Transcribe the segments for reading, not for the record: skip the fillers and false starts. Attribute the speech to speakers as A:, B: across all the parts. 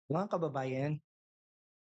A: Mga kababayan,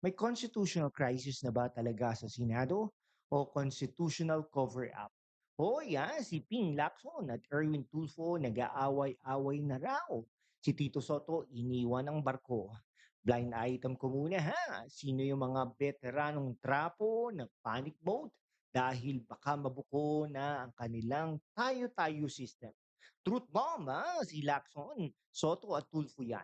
A: may constitutional crisis na ba talaga sa Senado o constitutional cover-up? O yan, si Ping Lacson at Erwin Tulfo nag-aaway-away na raw. Si Tito Soto iniwan ang barko. Blind item ko muna ha. Sino yung mga veteranong trapo na panic mode dahil baka mabuko na ang kanilang tayo-tayo system? Truth bomb ha, si Lacson, Soto at Tulfo yan.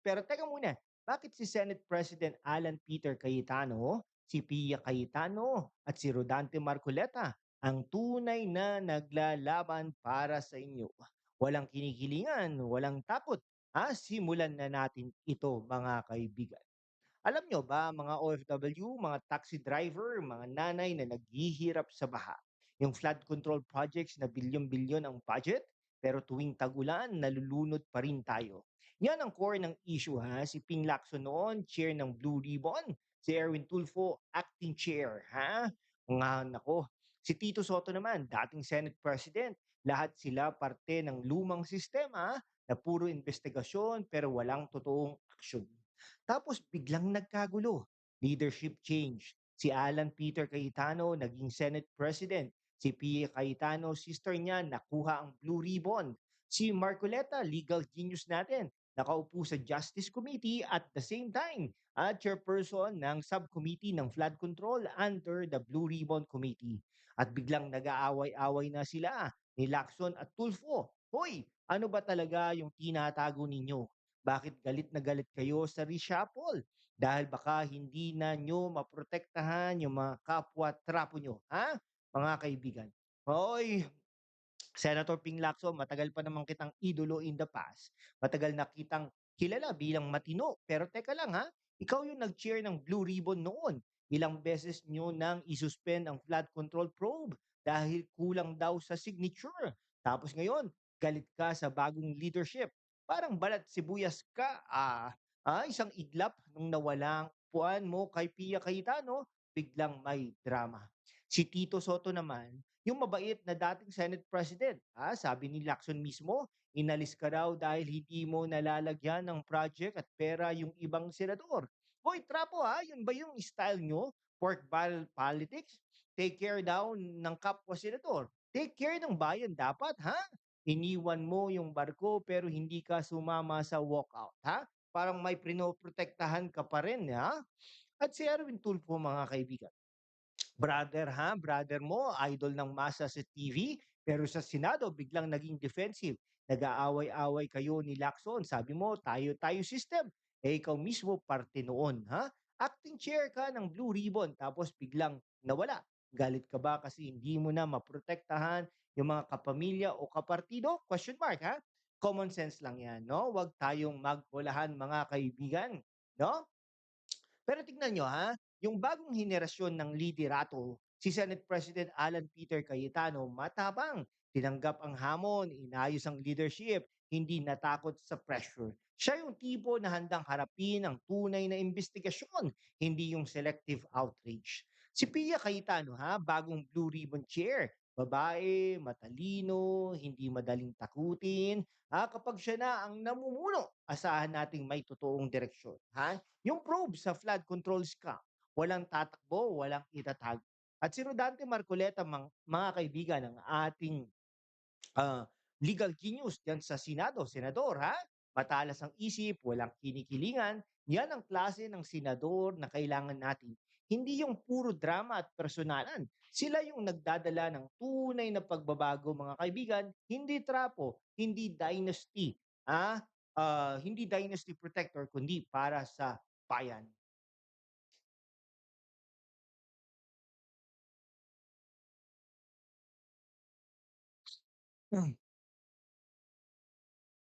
A: Pero teka muna, bakit si Senate President Alan Peter Cayetano, si Pia Cayetano at si Rodante Marcoleta ang tunay na naglalaban para sa inyo? Walang kinikilingan, walang takot. Simulan na natin ito mga kaibigan. Alam nyo ba, mga OFW, mga taxi driver, mga nanay na naghihirap sa baha, yung flood control projects na bilyon-bilyon ang budget, pero tuwing tag-ulan, nalulunod pa rin tayo. Yan ang core ng issue ha. Si Ping Lacson noon, chair ng Blue Ribbon. Si Erwin Tulfo, acting chair ha. Nga nako. Si Tito Soto naman, dating Senate President. Lahat sila parte ng lumang sistema na puro investigasyon pero walang totoong aksyon. Tapos biglang nagkagulo. Leadership change. Si Alan Peter Cayetano naging Senate President. Si Pia Cayetano, sister niya, nakuha ang Blue Ribbon. Si Marcoleta, legal genius natin, nakaupo sa Justice Committee at the same time, chairperson ng subcommittee ng flood control under the Blue Ribbon Committee. At biglang nag-aaway-away na sila ni Lacson at Tulfo. Hoy, ano ba talaga yung tinatago ninyo? Bakit galit na galit kayo sa reshuffle? Dahil baka hindi na nyo maprotektahan yung mga kapwa-trapo nyo, ha? Mga kaibigan. Hoy, Senator Ping Lacson, matagal pa naman kitang idolo in the past. Matagal na kitang kilala bilang matino. Pero teka lang ha, ikaw yung nag-chair ng Blue Ribbon noon. Ilang beses nyo nang isuspend ang flood control probe dahil kulang daw sa signature. Tapos ngayon, galit ka sa bagong leadership. Parang balat sibuyas ka. Isang iglap nung nawalang puan mo kay Pia Cayetano, biglang may drama. Si Tito Soto naman, yung mabait na dating Senate President, sabi ni Lacson mismo, inalis ka raw dahil hindi mo nalalagyan ng project at pera yung ibang senador. Hoy, trapo yun ba yung style nyo? Pork barrel politics? Take care daw ng kapwa senador. Take care ng bayan dapat, ha? Iniwan mo yung barko pero hindi ka sumama sa walkout, ha? Parang may prinoprotektahan ka pa rin, ha? At si Erwin Tulfo, mga kaibigan, brother ha, brother mo, idol ng masa sa TV, pero sa Senado biglang naging defensive. Nag-aaway-away kayo ni Lacson. Sabi mo, tayo-tayo system. Ikaw mismo parte noon, ha? Acting chair ka ng Blue Ribbon, tapos biglang nawala. Galit ka ba kasi hindi mo na maprotektahan yung mga kapamilya o kapartido? Question mark, ha? Common sense lang yan, no? Huwag tayong magbolahan, mga kaibigan, no? Pero tignan nyo ha, yung bagong henerasyon ng liderato, si Senate President Alan Peter Cayetano, matapang, tinanggap ang hamon, inayos ang leadership, hindi natakot sa pressure. Siya yung tipo na handang harapin ang tunay na investigasyon, hindi yung selective outrage. Si Pia Cayetano bagong Blue Ribbon Chair, babae, matalino, hindi madaling takutin. Kapag siya na ang namumuno, asahan nating may totoong direksyon. Yung probe sa flood control scam, walang tatakbo, walang itatag. At si Rodante Marcoleta, mga kaibigan, ng ating ah, legal genius diyan sa Senado, senador matalas ang isip, walang kinikilingan, yan ang klase ng senador na kailangan natin. Hindi yung puro drama at personalan. Sila yung nagdadala ng tunay na pagbabago, mga kaibigan, hindi trapo, hindi dynasty. Hindi dynasty protector, kundi para sa bayan.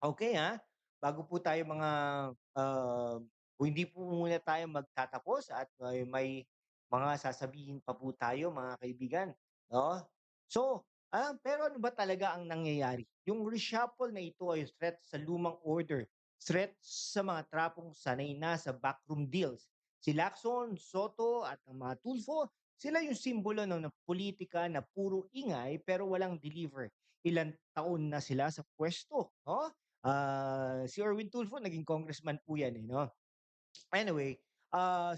A: Okay bago po tayo ah, hindi po muna tayo magtatapos at may mga sasabihin pa po tayo, mga kaibigan, 'no? So, pero ano ba talaga ang nangyayari? Yung reshuffle na ito ay threat sa lumang order, threat sa mga trapong sanay na sa backroom deals. Si Lacson, Soto at ang mga Tulfo, sila yung simbolo ng politika na puro ingay pero walang deliver. Ilang taon na sila sa pwesto, 'no? Si Erwin Tulfo naging congressman po yan, eh, 'no? Anyway,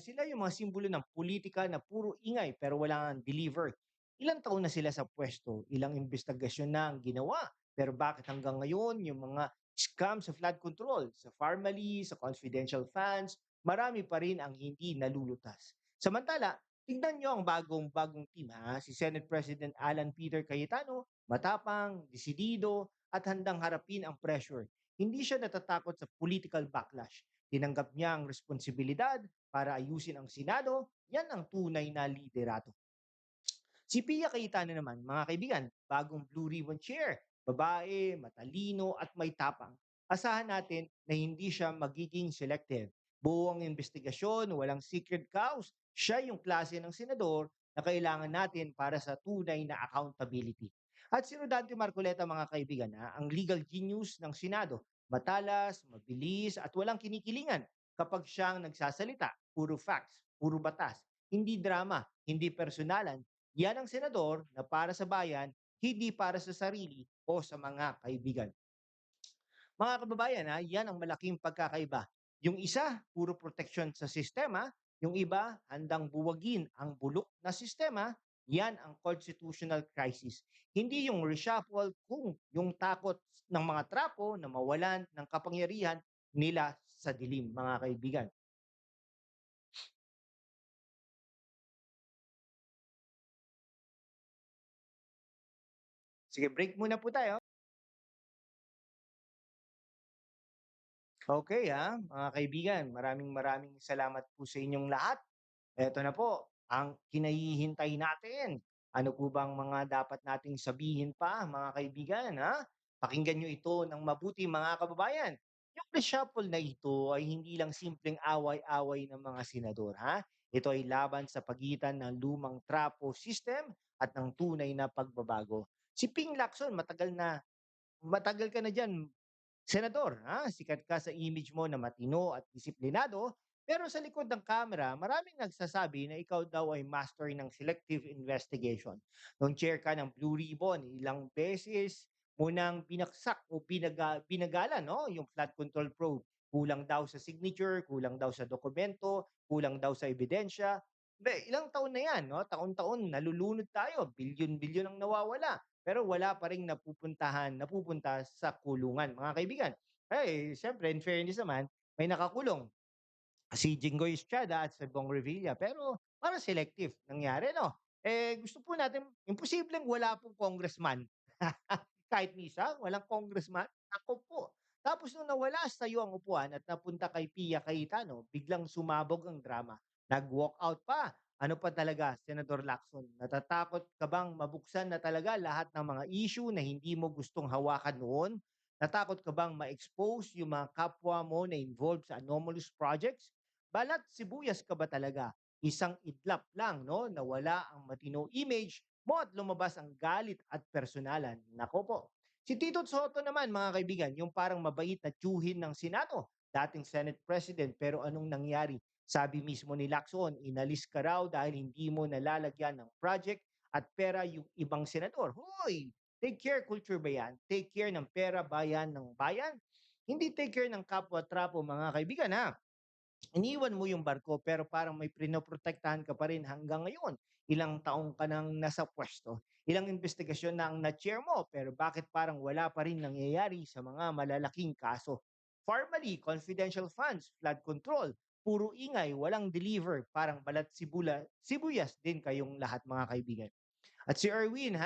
A: sila yung mga simbolo ng politika na puro ingay pero wala ngang deliver. Ilang taon na sila sa pwesto, ilang investigasyon na ang ginawa, pero bakit hanggang ngayon yung mga scam sa flood control, sa family, sa confidential funds, marami pa rin ang hindi nalulutas. Samantala, tignan nyo ang bagong-bagong team ha, si Senate President Alan Peter Cayetano, matapang, desidido, at handang harapin ang pressure. Hindi siya natatakot sa political backlash. Tinanggap niya ang responsibilidad para ayusin ang Senado, yan ang tunay na liderato. Si Pia Cayetano naman, mga kaibigan, bagong Blue Ribbon Chair, babae, matalino at may tapang. Asahan natin na hindi siya magiging selective. Buong investigasyon, walang secret cows, siya yung klase ng senador na kailangan natin para sa tunay na accountability. At si Rodante Marcoleta, mga kaibigan, ang legal genius ng Senado, matalas, mabilis at walang kinikilingan kapag siyang nagsasalita, puro facts, puro batas, hindi drama, hindi personalan, yan ang senador na para sa bayan, hindi para sa sarili o sa mga kaibigan. Mga kababayan, yan ang malaking pagkakaiba. Yung isa, puro proteksyon sa sistema. Yung iba, handang buwagin ang bulok na sistema. Yan ang constitutional crisis. Hindi yung reshuffle kung yung takot ng mga trapo na mawalan ng kapangyarihan nila sa dilim, mga kaibigan. Sige, break muna po tayo. Okay, mga kaibigan, maraming maraming salamat po sa inyong lahat. Eto na po, ang kinahihintay natin. Ano po bang mga dapat nating sabihin pa, mga kaibigan, ha? Pakinggan nyo ito ng mabuti, mga kababayan. Yung reshuffle na ito ay hindi lang simpleng away-away ng mga senador, ha? Ito ay laban sa pagitan ng lumang trapo system at ng tunay na pagbabago. Si Ping Lacson, matagal ka na diyan, senador, sikat ka sa image mo na matino at disiplinado, pero sa likod ng kamera, maraming nagsasabi na ikaw daw ay master ng selective investigation. Nung chair ka ng Blue Ribbon, ilang beses mo nang binaksak o binagalan, no? Yung flood control probe. Kulang daw sa signature, kulang daw sa dokumento, kulang daw sa ebidensya. Ilang taon na yan, no? Taon-taon, nalulunod tayo, bilyon-bilyon ang nawawala pero wala pa ring napupunta sa kulungan, mga kaibigan. Eh, siyempre in fairness naman, may nakakulong, si Jinggoy Estrada at si Bong Revilla, pero parang selective nangyari 'no? Eh, gusto po natin imposibleng wala pong congressman. Kahit ni isa, walang congressman, naku po. Tapos nung nawala sa'yo ang upuan at napunta kay Pia Cayetano, biglang sumabog ang drama. Nag-walk out pa. Ano pa talaga, Senador Lacson, natatakot ka bang mabuksan na talaga lahat ng mga issue na hindi mo gustong hawakan noon? Natakot ka bang ma-expose yung mga kapwa mo na involved sa anomalous projects? Balat sibuyas ka ba talaga? Isang idlap lang, no? Nawala ang matino image mo at lumabas ang galit at personalan. Nako po. Si Tito Soto naman, mga kaibigan, yung parang mabait na tiyuhin ng Senado, dating Senate President, pero anong nangyari? Sabi mismo ni Lacson, inalis ka raw dahil hindi mo nalalagyan ng project at pera yung ibang senador. Hoy! Take care culture ba yan? Take care ng pera bayan ng bayan? Hindi take care ng kapwa-trapo, mga kaibigan, ha? Iniwan mo yung barko pero parang may prinoprotektahan ka pa rin hanggang ngayon. Ilang taong ka nang nasa pwesto. Ilang investigasyon na ang na-chair mo pero bakit parang wala pa rin nangyayari sa mga malalaking kaso? Formally, confidential funds, flood control, puro ingay, walang deliver, parang balat sibuyas din kayong lahat, mga kaibigan. At si Erwin,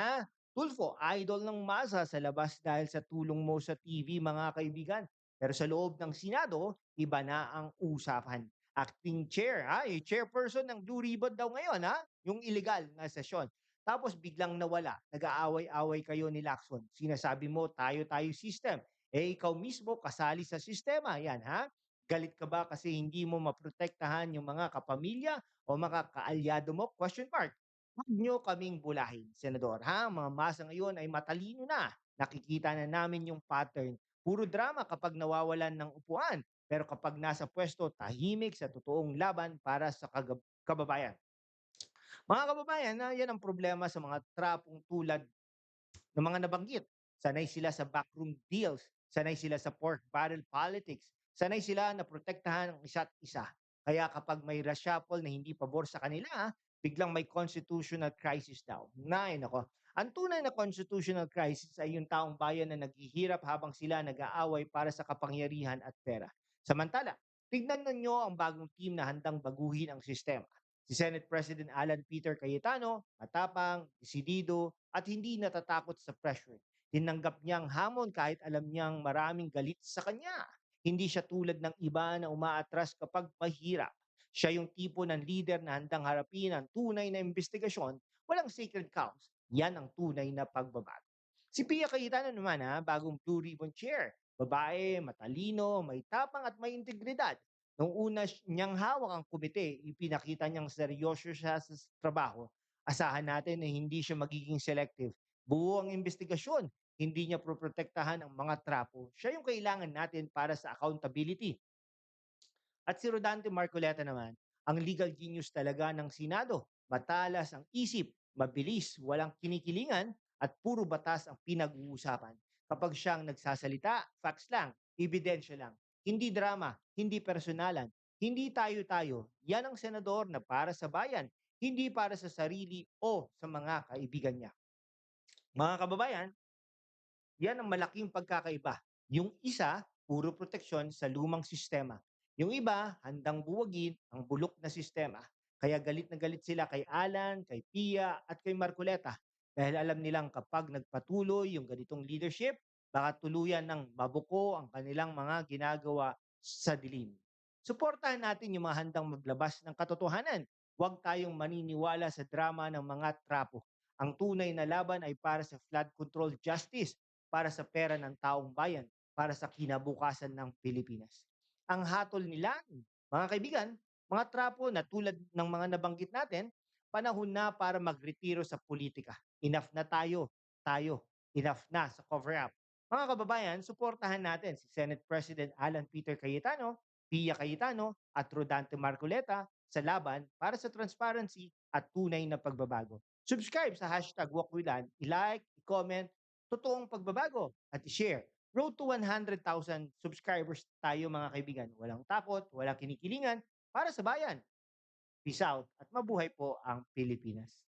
A: Tulfo, idol ng masa sa labas dahil sa tulong mo sa TV, mga kaibigan. Pero sa loob ng Senado, iba na ang usapan. Acting chair, yung chairperson ng Blue Ribbon daw ngayon, yung illegal na sesyon. Tapos biglang nawala, nag-aaway-away kayo ni Lacson. Sinasabi mo, tayo-tayo system. Eh, ikaw mismo kasali sa sistema. Yan, Galit ka ba kasi hindi mo maprotektahan yung mga kapamilya o mga kaalyado mo? Question mark. Huwag niyo kaming bulahin, Senador, Mga masa ngayon ay matalino na. Nakikita na namin yung pattern. Puro drama kapag nawawalan ng upuan. Pero kapag nasa pwesto, tahimik sa totoong laban para sa kababayan. Mga kababayan, yan ang problema sa mga trapong tulad ng mga nabanggit. Sanay sila sa backroom deals, Sanay sila sa pork barrel politics. Sanay sila na protektahan ang isa't isa. Kaya kapag may reshuffle na hindi pabor sa kanila, biglang may constitutional crisis daw. Nay, nako. Ang tunay na constitutional crisis ay yung taong bayan na naghihirap habang sila nag-aaway para sa kapangyarihan at pera. Samantala, tignan ninyo ang bagong team na handang baguhin ang sistema. Si Senate President Alan Peter Cayetano, matapang, desidido, at hindi natatakot sa pressure. Tinanggap niyang hamon kahit alam niyang maraming galit sa kanya. Hindi siya tulad ng iba na umaatras kapag mahirap. Siya yung tipo ng leader na handang harapin ang tunay na investigasyon, walang sacred cows. Yan ang tunay na pagbabago. Si Pia Cayetano naman bagong Blue Ribbon Chair. Babae, matalino, may tapang at may integridad. Nung una niyang hawak ang komite, ipinakita niyang seryoso siya sa trabaho. Asahan natin na hindi siya magiging selective. Buo ang investigasyon, hindi niya proprotektahan ang mga trapo. Siya yung kailangan natin para sa accountability. At si Rodante Marcoleta naman, ang legal genius talaga ng Senado. Matalas ang isip, mabilis, walang kinikilingan, at puro batas ang pinag-uusapan. Kapag siyang nagsasalita, facts lang, ebidensya lang. Hindi drama, hindi personalan, hindi tayo-tayo. Yan ang senador na para sa bayan, hindi para sa sarili o sa mga kaibigan niya. Mga kababayan, yan ang malaking pagkakaiba. Yung isa, puro proteksyon sa lumang sistema. Yung iba, handang buwagin ang bulok na sistema. Kaya galit na galit sila kay Alan, kay Pia, at kay Marcoleta. Dahil alam nilang kapag nagpatuloy yung ganitong leadership, baka tuluyan ng mabuko ang kanilang mga ginagawa sa dilim. Suportahan natin yung mga handang maglabas ng katotohanan. Huwag tayong maniniwala sa drama ng mga trapo. Ang tunay na laban ay para sa flood control justice, para sa pera ng taong bayan, para sa kinabukasan ng Pilipinas. Ang hatol nila, mga kaibigan, mga trapo na tulad ng mga nabanggit natin, panahon na para magretiro sa politika. Enough na tayo, enough na sa cover-up. Mga kababayan, suportahan natin si Senate President Alan Peter Cayetano, Pia Cayetano at Rodante Marcoleta sa laban para sa transparency at tunay na pagbabago. Subscribe sa hashtag WalkWithAn, i-like, i-comment, totoong pagbabago at i-share. Road to 100,000 subscribers tayo mga kaibigan. Walang takot, walang kinikilingan para sa bayan. Peace out at mabuhay po ang Pilipinas.